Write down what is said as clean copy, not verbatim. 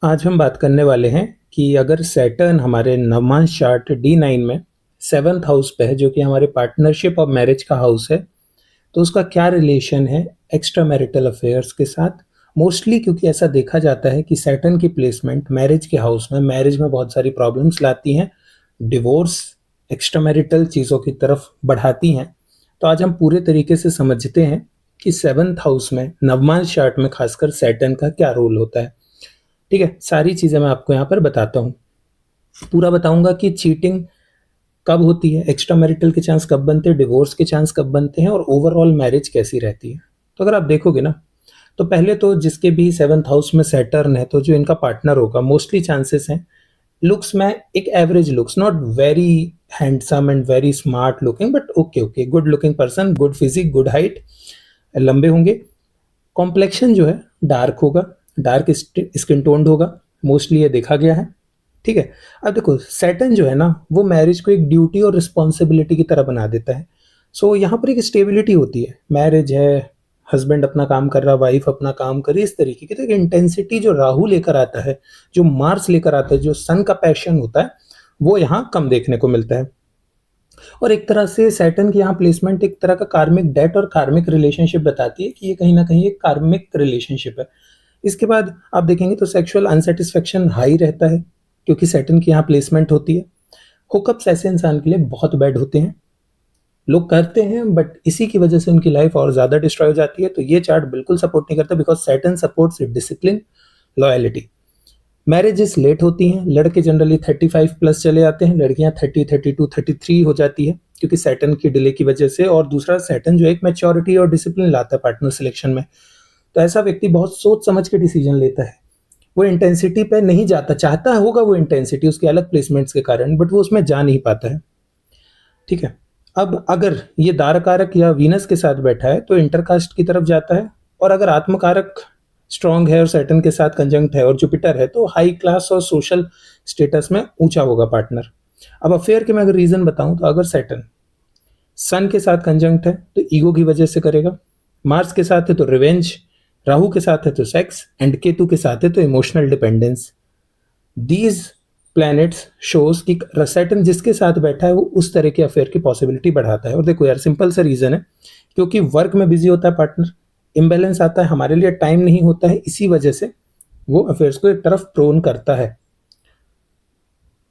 आज हम बात करने वाले हैं कि अगर सैटर्न हमारे नवमांश चार्ट D9 में 7th हाउस पे है, जो कि हमारे पार्टनरशिप और मैरिज का हाउस है, तो उसका क्या रिलेशन है एक्स्ट्रा मैरिटल अफेयर्स के साथ। मोस्टली क्योंकि ऐसा देखा जाता है कि सैटर्न की प्लेसमेंट मैरिज के हाउस में मैरिज में बहुत सारी प्रॉब्लम्स लाती हैं, डिवोर्स, एक्स्ट्रा मैरिटल चीज़ों की तरफ बढ़ाती हैं। तो आज हम पूरे तरीके से समझते हैं कि 7th हाउस में नवमांश चार्ट में खासकर सैटर्न का क्या रोल होता है। ठीक है, सारी चीज़ें मैं आपको यहाँ पर बताता हूँ। पूरा बताऊंगा कि चीटिंग कब होती है, एक्स्ट्रा मैरिटल के चांस कब बनते हैं, डिवोर्स के चांस कब बनते हैं और ओवरऑल मैरिज कैसी रहती है। तो अगर आप देखोगे ना, तो पहले तो जिसके भी 7th हाउस में सैटर्न है, तो जो इनका पार्टनर होगा मोस्टली चांसेस हैं लुक्स में एक average looks, not very handsome and very smart looking, but okay okay good looking person, good physique, good height, लंबे होंगे। कॉम्प्लेक्शन जो है डार्क होगा, डार्क स्किन टोन्ड होगा, मोस्टली ये देखा गया है। ठीक है, अब देखो सैटर्न जो है ना, वो मैरिज को एक ड्यूटी और रिस्पॉन्सिबिलिटी की तरह बना देता है। सो यहाँ पर एक स्टेबिलिटी होती है, मैरिज है, हस्बैंड अपना काम कर रहा, वाइफ अपना काम कर रही, इस तरीके की। तो एक इंटेंसिटी जो राहु लेकर आता है, जो मार्स लेकर आता है, जो सन का पैशन होता है, वो यहाँ कम देखने को मिलता है। और एक तरह से सैटर्न की यहाँ प्लेसमेंट एक तरह का कार्मिक डेट और कार्मिक रिलेशनशिप बताती है कि ये कहीं ना कहीं एक कार्मिक रिलेशनशिप है। इसके बाद आप देखेंगे तो सेक्सुअल अनसेटिस्फेक्शन हाई रहता है, क्योंकि सैटर्न की यहाँ प्लेसमेंट होती है। हुकअप्स ऐसे इंसान के लिए बहुत बैड होते हैं, लोग करते हैं बट इसी की वजह से उनकी लाइफ और ज़्यादा डिस्ट्रॉय हो जाती है। तो ये चार्ट बिल्कुल सपोर्ट नहीं करता, because Saturn supports discipline, loyalty. Marriages late होती हैं, लड़के जनरली 35 प्लस चले जाते हैं, लड़कियां 30, 32, 33 हो जाती है, क्योंकि सैटर्न की डिले की वजह से। और दूसरा, सैटर्न जो एक मैच्योरिटी और डिसिप्लिन लाता है पार्टनर सिलेक्शन में, तो ऐसा व्यक्ति बहुत सोच समझ के डिसीजन लेता है। वो इंटेंसिटी पे नहीं जाता, चाहता होगा वो इंटेंसिटी उसके अलग प्लेसमेंट्स के कारण, बट वो उसमें जा नहीं पाता है। ठीक है, अब अगर ये दारकारक या वीनस के साथ बैठा है तो इंटरकास्ट की तरफ जाता है, और अगर आत्मकारक स्ट्रॉन्ग है और सैटर्न के साथ कंजंक्ट है और जुपिटर है, तो हाई क्लास और सोशल स्टेटस में ऊंचा होगा पार्टनर। अब अफेयर के मैं अगर रीजन बताऊं, तो अगर सैटर्न सन के साथ कंजंक्ट है तो ईगो की वजह से करेगा, मार्स के साथ है तो रिवेंज, राहु के साथ है तो सेक्स, एंड केतु के साथ है तो emotional dependence. These planets shows कि सैटर्न जिसके साथ बैठा है वो उस तरह के अफेयर की पॉसिबिलिटी बढ़ाता है। और देखो यार, सिंपल सा रीजन है, क्योंकि वर्क में बिजी होता है पार्टनर, इम्बैलेंस आता है, हमारे लिए टाइम नहीं होता है, इसी वजह से वो अफेयर्स को एक तरफ प्रोन करता है।